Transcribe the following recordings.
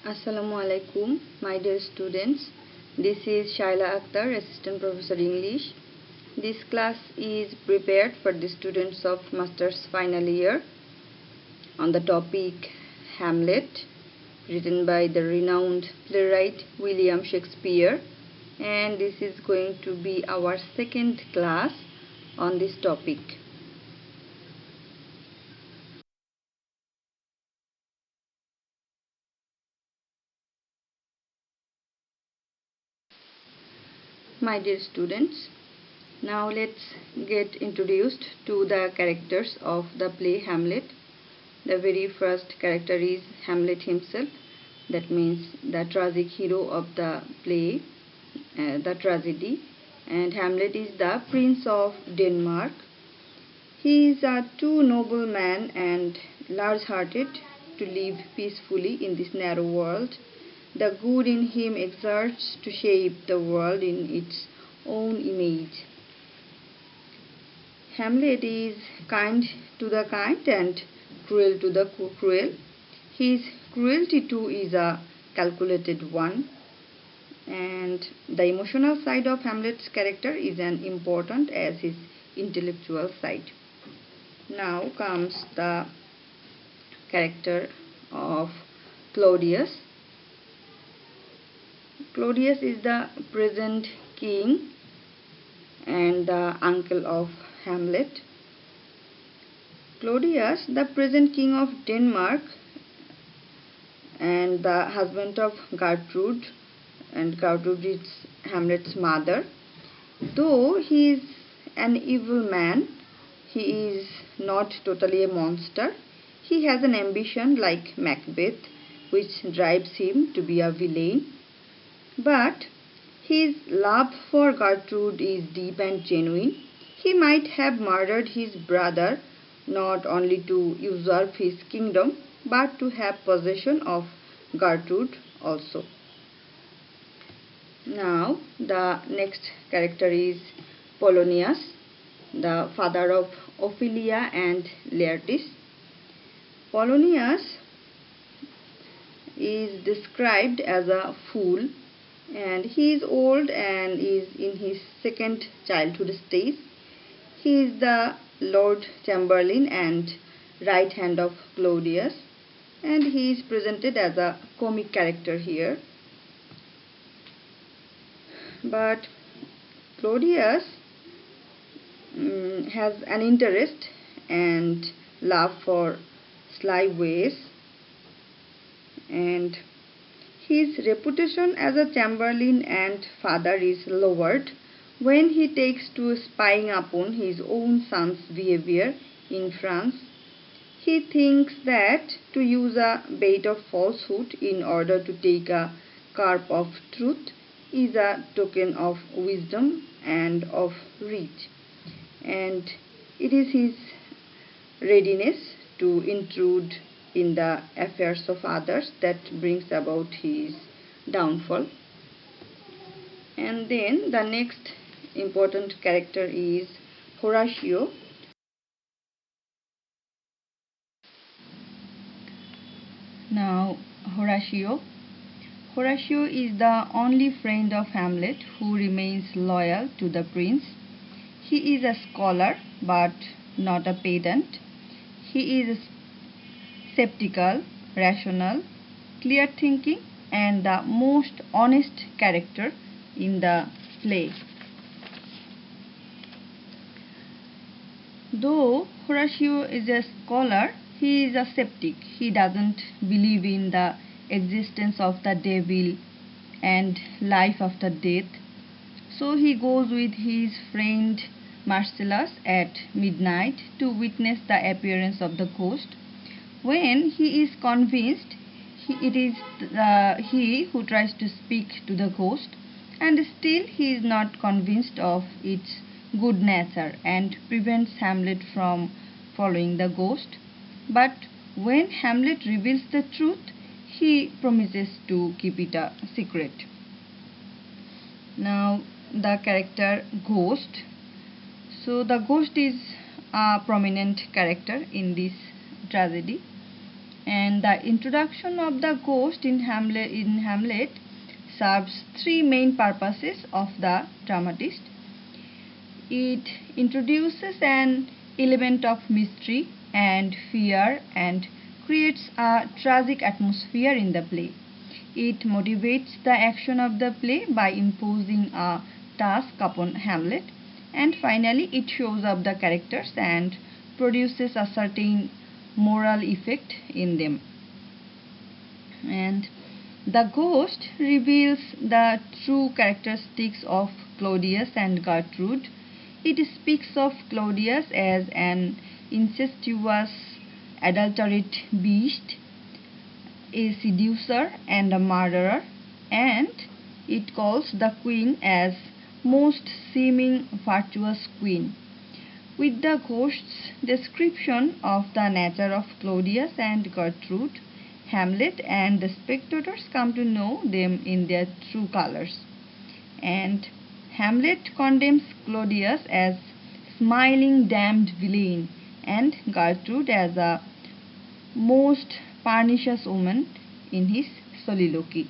Assalamu alaikum, my dear students. This is Shaila Akhtar, Assistant Professor English. This class is prepared for the students of Master's final year on the topic Hamlet, written by the renowned playwright William Shakespeare. And this is going to be our second class on this topic. My dear students, now let's get introduced to the characters of the play Hamlet. The very first character is Hamlet himself, that means the tragic hero of the play, the tragedy. And Hamlet is the Prince of Denmark. He is a too noble man and large-hearted to live peacefully in this narrow world. The good in him exerts to shape the world in its own image. Hamlet is kind to the kind and cruel to the cruel. His cruelty too is a calculated one. And the emotional side of Hamlet's character is as important as his intellectual side. Now comes the character of Claudius. Claudius is the present king and the uncle of Hamlet. Claudius, the present king of Denmark and the husband of Gertrude, and Gertrude is Hamlet's mother. Though he is an evil man, he is not totally a monster. He has an ambition like Macbeth, which drives him to be a villain. But his love for Gertrude is deep and genuine. He might have murdered his brother not only to usurp his kingdom, but to have possession of Gertrude also. Now, the next character is Polonius, the father of Ophelia and Laertes. Polonius is described as a fool, and he is old and is in his second childhood stage. He is the Lord Chamberlain and right hand of Claudius, and he is presented as a comic character here. But Claudius has an interest and love for sly ways, and his reputation as a chamberlain and father is lowered when he takes to spying upon his own son's behavior in France. He thinks that to use a bait of falsehood in order to take a carp of truth is a token of wisdom and of reach, and it is his readiness to intrude in the affairs of others that brings about his downfall. And then the next important character is Horatio. Now, Horatio is the only friend of Hamlet who remains loyal to the prince. He is a scholar but not a pedant. He is skeptical, rational, clear thinking, and the most honest character in the play. Though Horatio is a scholar, he is a skeptic. He doesn't believe in the existence of the devil and life after death. So he goes with his friend Marcellus at midnight to witness the appearance of the ghost. When he is convinced, it is he who tries to speak to the ghost, and still he is not convinced of its good nature and prevents Hamlet from following the ghost. But when Hamlet reveals the truth, he promises to keep it a secret. Now, the character Ghost. So the ghost is a prominent character in this tragedy. And the introduction of the ghost in Hamlet serves three main purposes of the dramatist. It introduces an element of mystery and fear and creates a tragic atmosphere in the play. It motivates the action of the play by imposing a task upon Hamlet, and finally it shows up the characters and produces a certain moral effect in them. And the ghost reveals the true characteristics of Claudius and Gertrude. It speaks of Claudius as an incestuous, adulterate beast, a seducer and a murderer, and it calls the queen as most seeming virtuous queen. With the ghost's description of the nature of Claudius and Gertrude, Hamlet and the spectators come to know them in their true colors. And Hamlet condemns Claudius as smiling damned villain and Gertrude as a most pernicious woman in his soliloquy.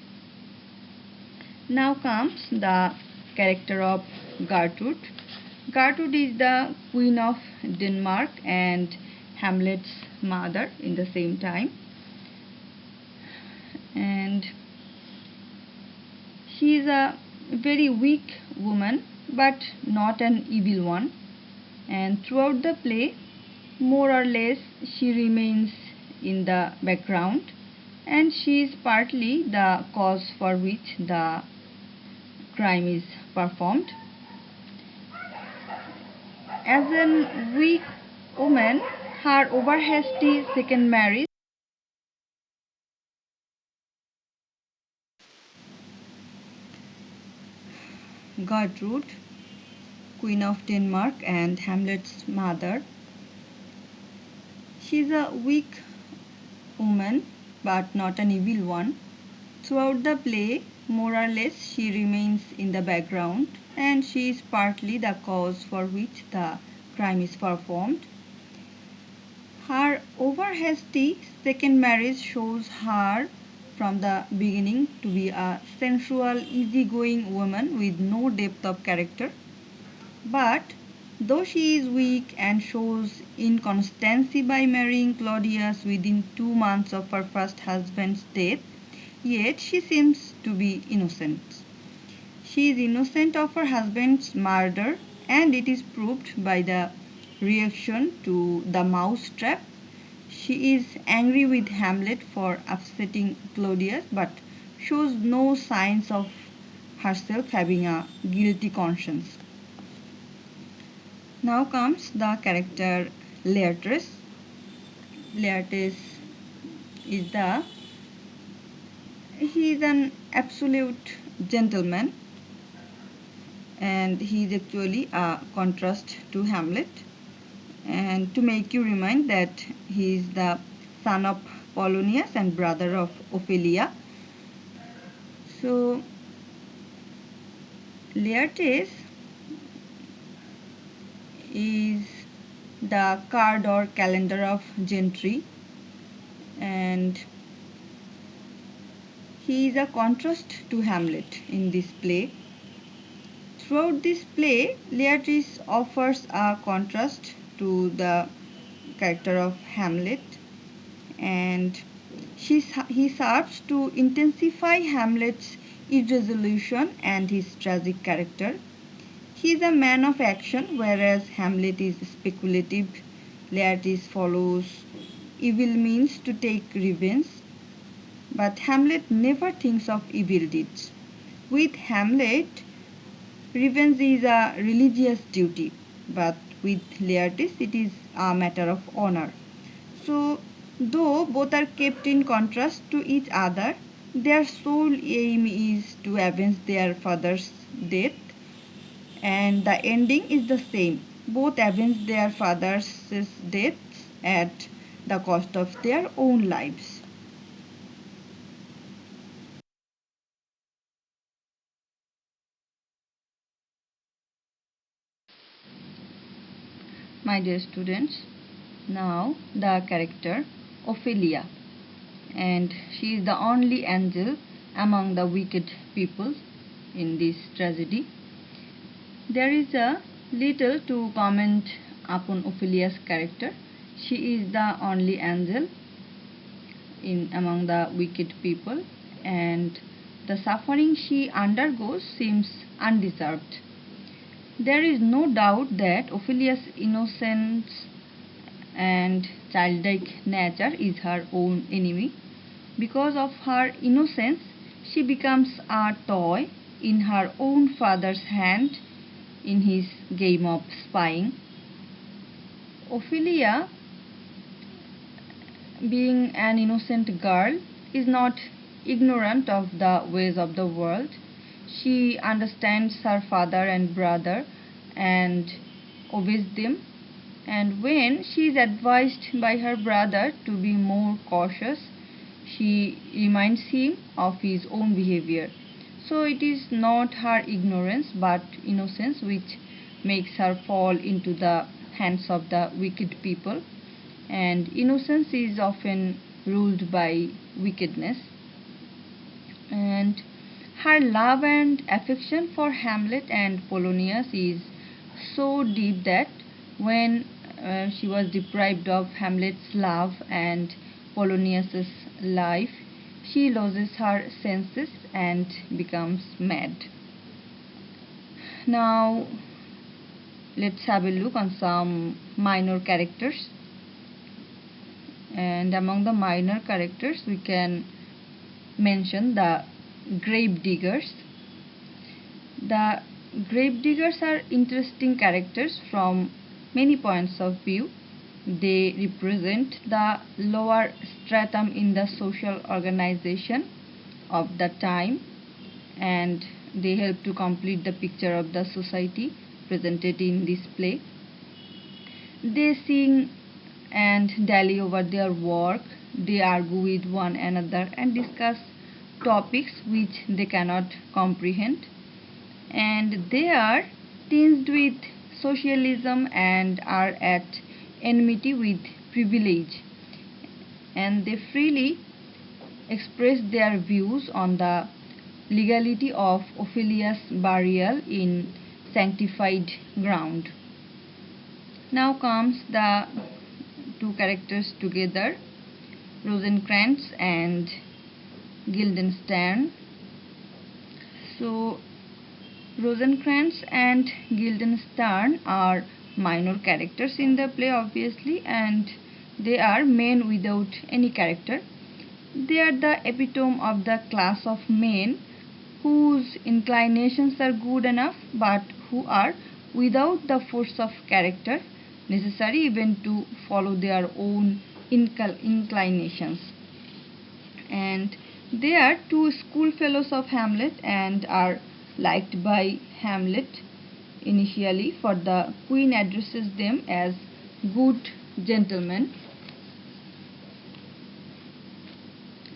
Now comes the character of Gertrude. Gertrude is the Queen of Denmark and Hamlet's mother in the same time. And she is a very weak woman but not an evil one. And throughout the play, more or less, she remains in the background and she is partly the cause for which the crime is performed. As a weak woman, her over-hasty second marriage Gertrude, Queen of Denmark and Hamlet's mother. She is a weak woman but not an evil one. Throughout the play, more or less, she remains in the background and she is partly the cause for which the crime is performed. Her over-hasty second marriage shows her from the beginning to be a sensual, easygoing woman with no depth of character. But though she is weak and shows inconstancy by marrying Claudius within 2 months of her first husband's death, yet she seems to be innocent. She is innocent of her husband's murder, and it is proved by the reaction to the mouse trap. She is angry with Hamlet for upsetting Claudius but shows no signs of herself having a guilty conscience. Now comes the character Laertes. Laertes is he is an absolute gentleman and he is actually a contrast to Hamlet. And to make you remind that he is the son of Polonius and brother of Ophelia. So Laertes is the card or calendar of gentry and he is a contrast to Hamlet in this play. Throughout this play, Laertes offers a contrast to the character of Hamlet and he serves to intensify Hamlet's irresolution and his tragic character. He is a man of action whereas Hamlet is speculative. Laertes follows evil means to take revenge, but Hamlet never thinks of evil deeds. With Hamlet, revenge is a religious duty, but with Laertes it is a matter of honor. So, though both are kept in contrast to each other, their sole aim is to avenge their father's death, and the ending is the same. Both avenge their father's death at the cost of their own lives. My dear students, now the character Ophelia. and she is the only angel among the wicked people in this tragedy. There is a little to comment upon Ophelia's character. She is the only angel among the wicked people, and the suffering she undergoes seems undeserved. There is no doubt that Ophelia's innocence and childlike nature is her own enemy. Because of her innocence, she becomes a toy in her own father's hand in his game of spying. Ophelia, being an innocent girl, is not ignorant of the ways of the world. She understands her father and brother and obeys them. And when she is advised by her brother to be more cautious, she reminds him of his own behavior. So it is not her ignorance but innocence which makes her fall into the hands of the wicked people, and innocence is often ruled by wickedness. And her love and affection for Hamlet and Polonius is so deep that when she was deprived of Hamlet's love and Polonius's life, she loses her senses and becomes mad. Now let's have a look on some minor characters. And among the minor characters we can mention the grave diggers. The grave diggers are interesting characters from many points of view. They represent the lower stratum in the social organization of the time, and they help to complete the picture of the society presented in this play. They sing and dally over their work. They argue with one another and discuss topics which they cannot comprehend, and they are tinged with socialism and are at enmity with privilege, and they freely express their views on the legality of Ophelia's burial in sanctified ground. Now comes the two characters together, Rosencrantz and Guildenstern. So Rosencrantz and Guildenstern are minor characters in the play, obviously, and they are men without any character. They are the epitome of the class of men whose inclinations are good enough but who are without the force of character necessary even to follow their own inclinations. And they are two schoolfellows of Hamlet and are liked by Hamlet initially, for the queen addresses them as good gentlemen.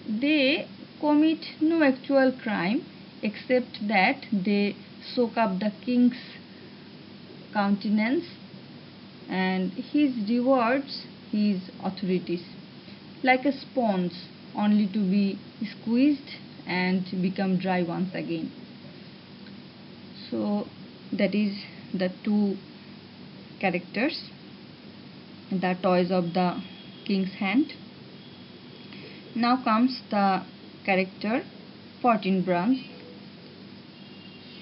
They commit no actual crime except that they soak up the king's countenance, and he rewards his authorities like a sponge, only to be squeezed and become dry once again. So that is the two characters, the toys of the king's hand. Now comes the character Fortinbras.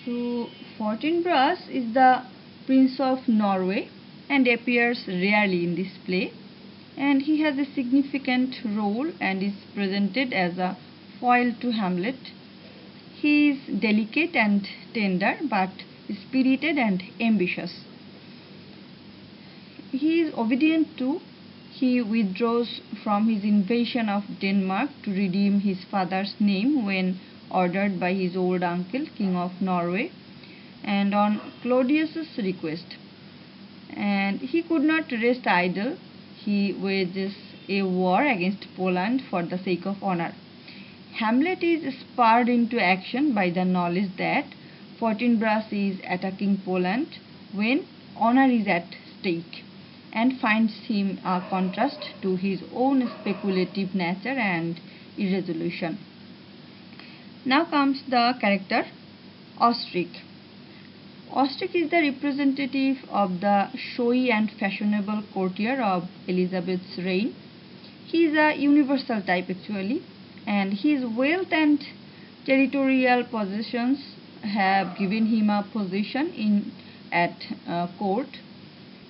So Fortinbras is the Prince of Norway and appears rarely in this play, and he has a significant role and is presented as a foil to Hamlet. He is delicate and tender but spirited and ambitious. He is obedient too. He withdraws from his invasion of Denmark to redeem his father's name when ordered by his old uncle, King of Norway, and on Claudius's request. And he could not rest idle. He wages a war against Poland for the sake of honor. Hamlet is spurred into action by the knowledge that Fortinbras is attacking Poland when honor is at stake, and finds him a contrast to his own speculative nature and irresolution. Now comes the character Ostrich. Ostrich is the representative of the showy and fashionable courtier of Elizabeth's reign. He is a universal type actually, and his wealth and territorial possessions have given him a position at court.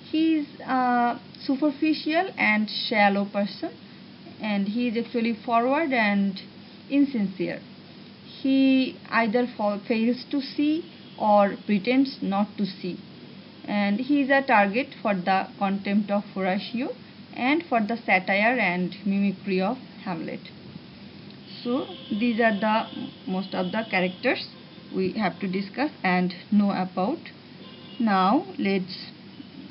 He is a superficial and shallow person, and he is actually forward and insincere. He either fails to see or pretends not to see, and he is a target for the contempt of Horatio and for the satire and mimicry of Hamlet. So these are the most of the characters we have to discuss and know about. Now let's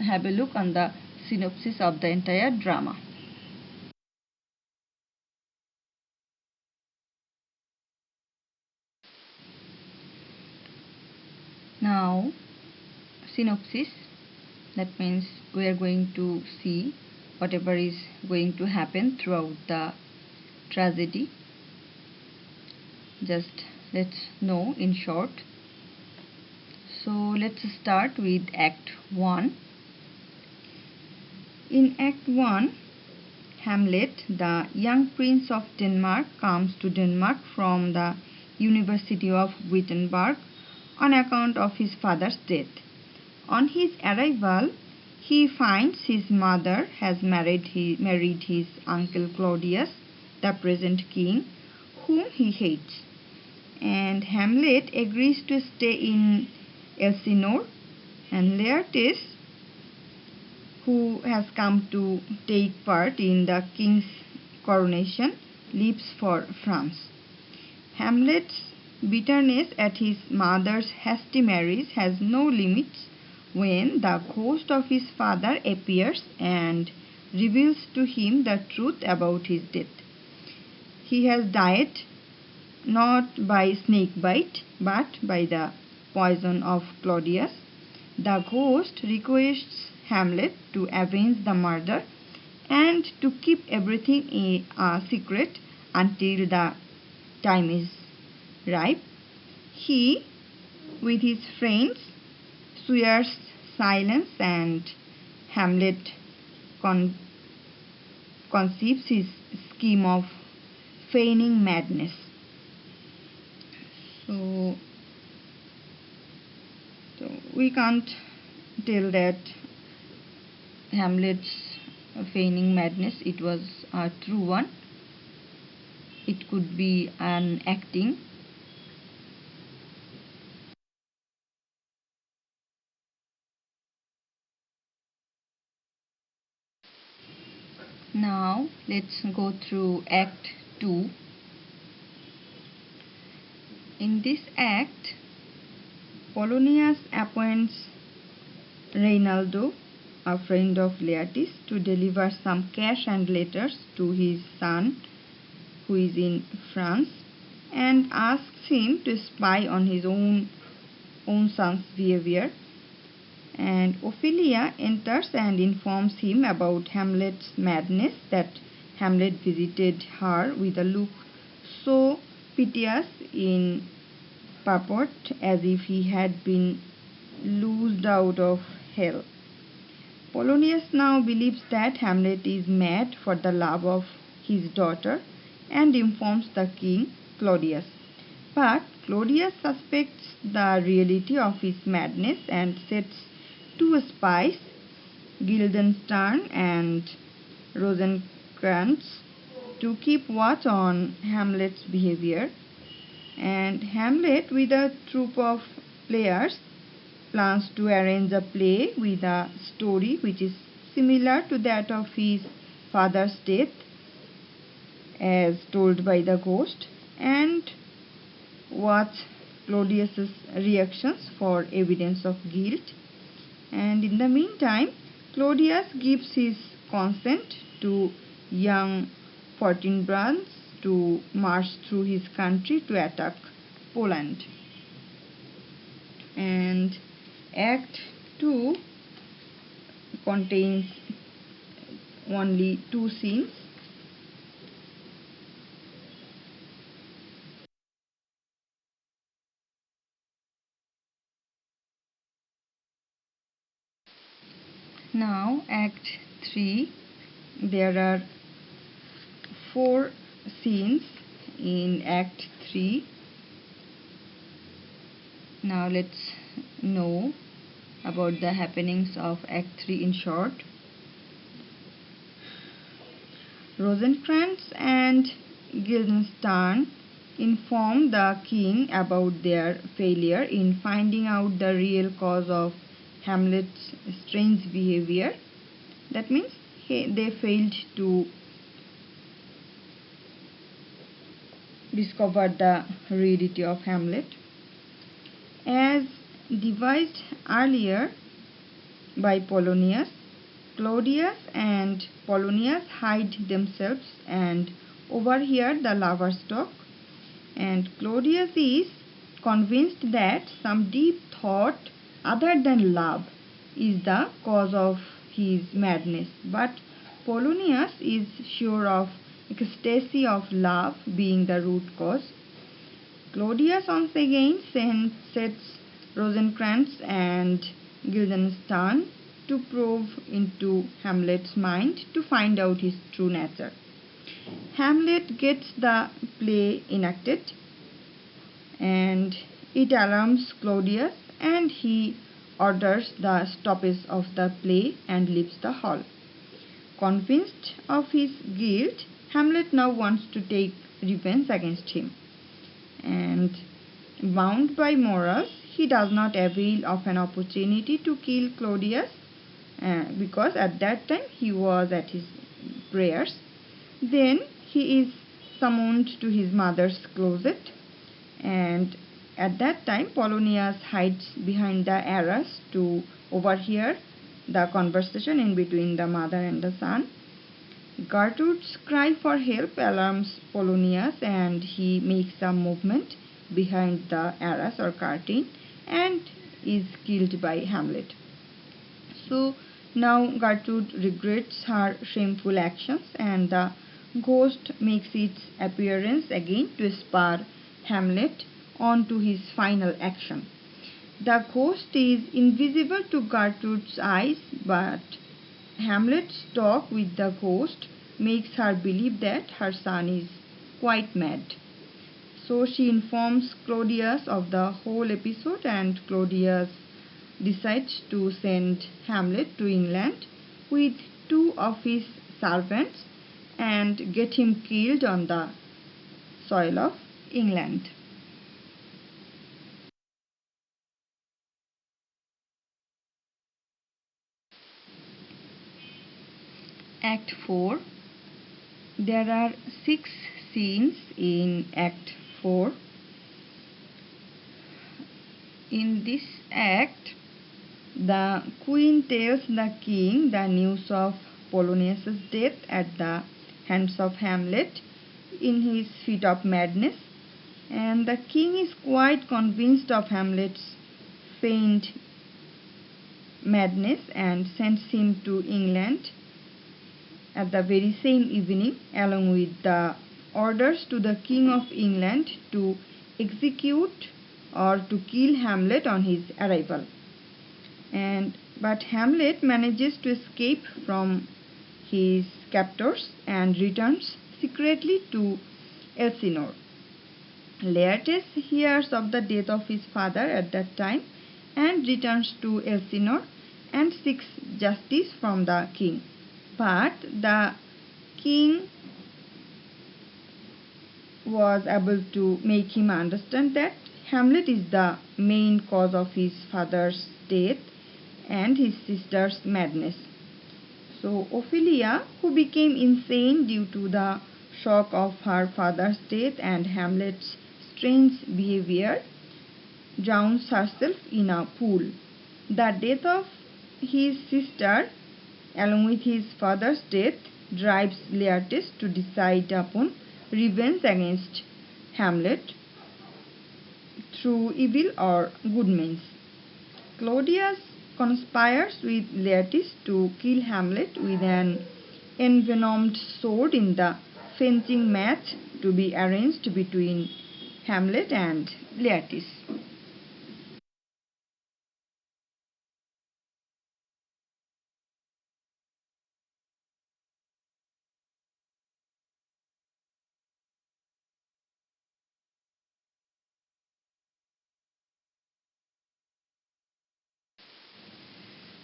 have a look on the synopsis of the entire drama. Now, synopsis, that means we are going to see whatever is going to happen throughout the tragedy. Just let's know in short. So let's start with Act 1. In Act 1, Hamlet, the young prince of Denmark, comes to Denmark from the University of Wittenberg on account of his father's death. On his arrival, he finds his mother has married his uncle Claudius, the present king, whom he hates. And Hamlet agrees to stay in Elsinore, and Laertes, who has come to take part in the king's coronation, leaves for France. Hamlet's bitterness at his mother's hasty marriage has no limits when the ghost of his father appears and reveals to him the truth about his death. He has died not by snake bite but by the poison of Claudius. The ghost requests Hamlet to avenge the murder and to keep everything a secret until the time is ripe. He, with his friends, swears silence, and Hamlet conceives his scheme of feigning madness. So we can't tell that Hamlet's feigning madness, it was a true one. It could be an acting. Now let's go through Act 2. In this act, Polonius appoints Reynaldo, a friend of Laertes, to deliver some cash and letters to his son, who is in France, and asks him to spy on his own son's behavior. And Ophelia enters and informs him about Hamlet's madness, that Hamlet visited her with a look so piteous in purport as if he had been loosed out of hell. Polonius now believes that Hamlet is mad for the love of his daughter and informs the king, Claudius. But Claudius suspects the reality of his madness and sets two spies, Guildenstern and Rosencrantz, to keep watch on Hamlet's behavior. And Hamlet, with a troupe of players, plans to arrange a play with a story which is similar to that of his father's death as told by the ghost, and watch Claudius's reactions for evidence of guilt. And in the meantime, Claudius gives his consent to young Fortinbras to march through his country to attack Poland. And Act 2 contains only two scenes. Now Act 3. There are 4 scenes in Act 3. Now let's know about the happenings of Act 3 in short. Rosencrantz and Guildenstern inform the king about their failure in finding out the real cause of Hamlet's strange behavior. That means they failed to discover the reality of Hamlet. As devised earlier by Polonius, Claudius and Polonius hide themselves and overhear the lovers' talk, and Claudius is convinced that some deep thought other than love is the cause of his madness, but Polonius is sure of ecstasy of love being the root cause. Claudius once again sets Rosencrantz and Guildenstern to probe into Hamlet's mind to find out his true nature. Hamlet gets the play enacted and it alarms Claudius, and he orders the stoppage of the play and leaves the hall. Convinced of his guilt, Hamlet now wants to take revenge against him, and bound by morals, he does not avail of an opportunity to kill Claudius because at that time he was at his prayers. Then he is summoned to his mother's closet, and at that time Polonius hides behind the arras to overhear the conversation in between the mother and the son. Gertrude's cry for help alarms Polonius, and he makes a movement behind the arras or curtain and is killed by Hamlet. So now Gertrude regrets her shameful actions, and the ghost makes its appearance again to spur Hamlet on to his final action. The ghost is invisible to Gertrude's eyes, but Hamlet's talk with the ghost makes her believe that her son is quite mad. So she informs Claudius of the whole episode, and Claudius decides to send Hamlet to England with 2 of his servants and get him killed on the soil of England. Act 4. There are 6 scenes in Act 4. In this act, the queen tells the king the news of Polonius's death at the hands of Hamlet in his fit of madness, and the king is quite convinced of Hamlet's feigned madness and sends him to England at the very same evening, along with the orders to the King of England to execute or to kill Hamlet on his arrival. But Hamlet manages to escape from his captors and returns secretly to Elsinore. Laertes hears of the death of his father at that time and returns to Elsinore and seeks justice from the king. But the king was able to make him understand that Hamlet is the main cause of his father's death and his sister's madness. So Ophelia, who became insane due to the shock of her father's death and Hamlet's strange behavior, drowns herself in a pool. The death of his sister, along with his father's death, drives Laertes to decide upon revenge against Hamlet through evil or good means. Claudius conspires with Laertes to kill Hamlet with an envenomed sword in the fencing match to be arranged between Hamlet and Laertes.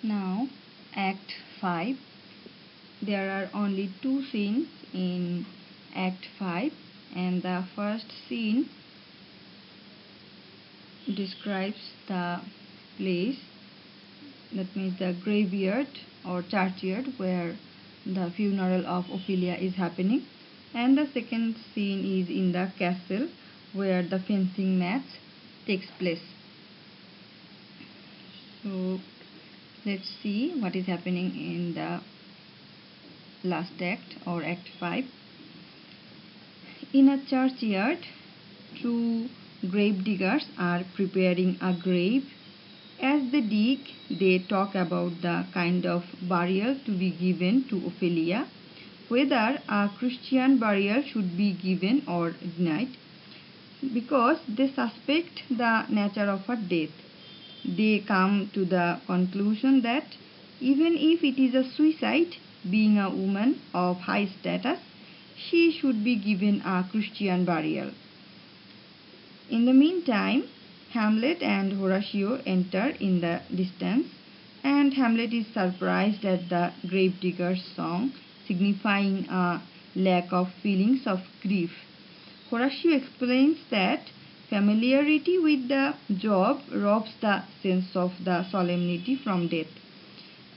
Now, Act 5. There are only two scenes in Act 5, and the first scene describes the place, that means the graveyard or churchyard where the funeral of Ophelia is happening, and the second scene is in the castle where the fencing match takes place. So let's see what is happening in the last act or Act 5. In a churchyard, two grave diggers are preparing a grave. As they dig, they talk about the kind of burial to be given to Ophelia, whether a Christian burial should be given or denied, because they suspect the nature of her death. They come to the conclusion that even if it is a suicide, being a woman of high status, she should be given a Christian burial. In the meantime, Hamlet and Horatio enter in the distance, and Hamlet is surprised at the gravedigger's song, signifying a lack of feelings of grief. Horatio explains that familiarity with the job robs the sense of the solemnity from death.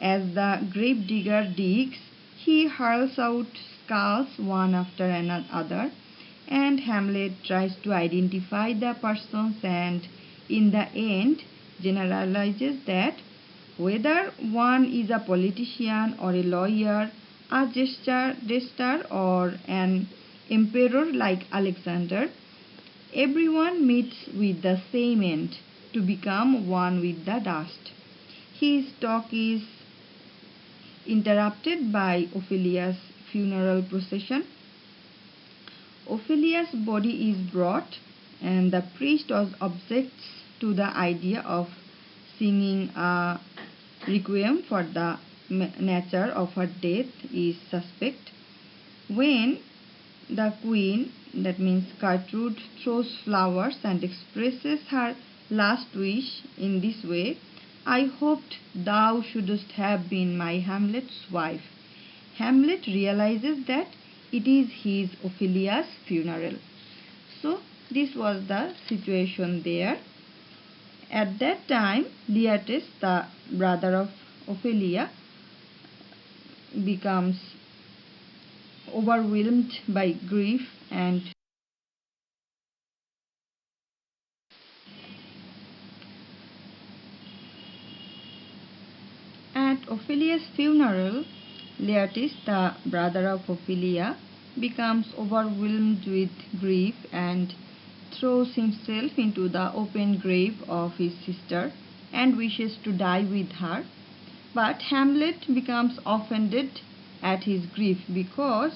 As the gravedigger digs, he hurls out skulls one after another, and Hamlet tries to identify the persons and, in the end, generalizes that whether one is a politician or a lawyer, a jester or an emperor like Alexander, everyone meets with the same end, to become one with the dust. His talk is interrupted by Ophelia's funeral procession. Ophelia's body is brought, and the priest objects to the idea of singing a requiem for the nature of her death is suspect. When the queen, that means Gertrude, throws flowers and expresses her last wish in this way, "I hoped thou shouldst have been my Hamlet's wife," Hamlet realizes that it is his Ophelia's funeral. So this was the situation there. At that time, Laertes, the brother of Ophelia, becomes overwhelmed by grief, and at Ophelia's funeral, Laertes, the brother of Ophelia, becomes overwhelmed with grief and throws himself into the open grave of his sister and wishes to die with her. But Hamlet becomes offended at his grief because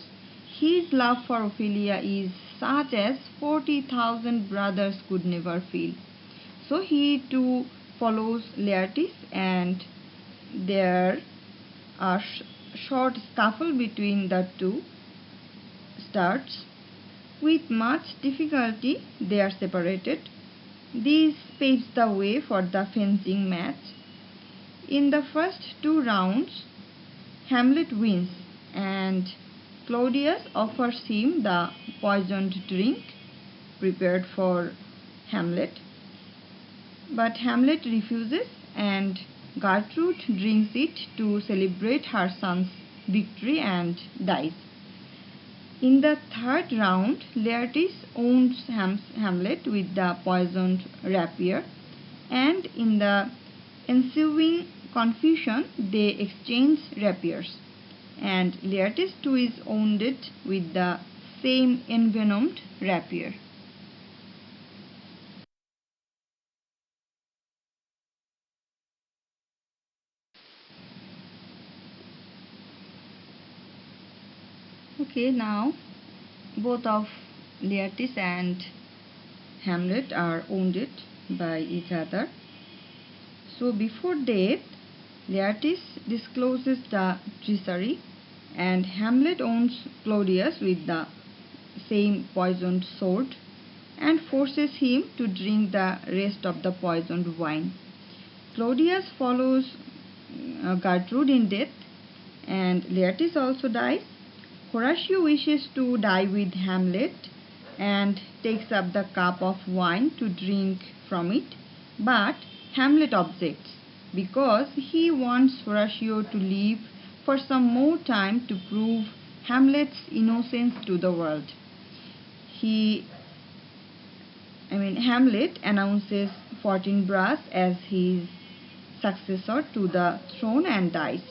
his love for Ophelia is such as 40,000 brothers could never feel. So he too follows Laertes, and there a short scuffle between the two starts. With much difficulty, they are separated. This paves the way for the fencing match. In the first two rounds, Hamlet wins, and Claudius offers him the poisoned drink prepared for Hamlet. But Hamlet refuses, and Gertrude drinks it to celebrate her son's victory and dies. In the third round, Laertes wounds Hamlet with the poisoned rapier, and in the ensuing confusion, they exchange rapiers, and Laertes too is wounded with the same envenomed rapier. Okay, now both of Laertes and Hamlet are wounded by each other. So before death, Laertes discloses the treachery, and Hamlet wounds Claudius with the same poisoned sword and forces him to drink the rest of the poisoned wine. Claudius follows Gertrude in death, and Laertes also dies. Horatio wishes to die with Hamlet and takes up the cup of wine to drink from it, but Hamlet objects because he wants Horatio to live for some more time to prove Hamlet's innocence to the world. Hamlet announces Fortinbras as his successor to the throne and dies.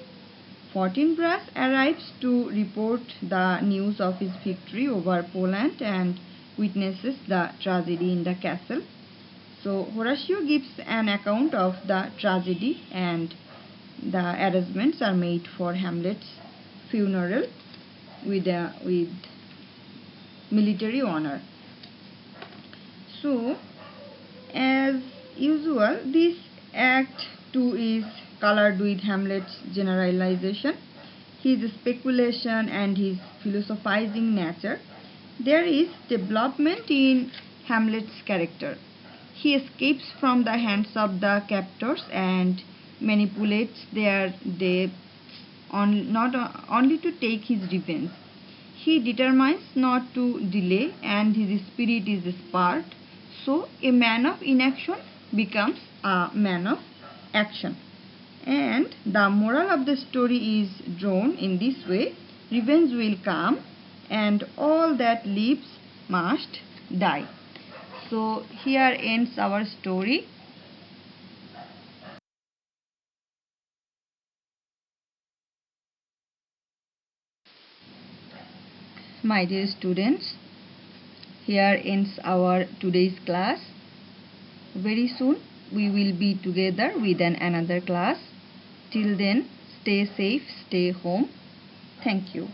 Fortinbras arrives to report the news of his victory over Poland and witnesses the tragedy in the castle. So Horatio gives an account of the tragedy, and the arrangements are made for Hamlet's funeral with military honor. So, as usual, this Act 2 is colored with Hamlet's generalization, his speculation, and his philosophizing nature. There is development in Hamlet's character. He escapes from the hands of the captors and manipulates their debts not only to take his revenge. He determines not to delay, and his spirit is sparked. So, a man of inaction becomes a man of action. And the moral of the story is drawn in this way: revenge will come, and all that lives must die. So, here ends our story. My dear students, here ends our today's class. Very soon we will be together with another class. Till then, stay safe, stay home. Thank you.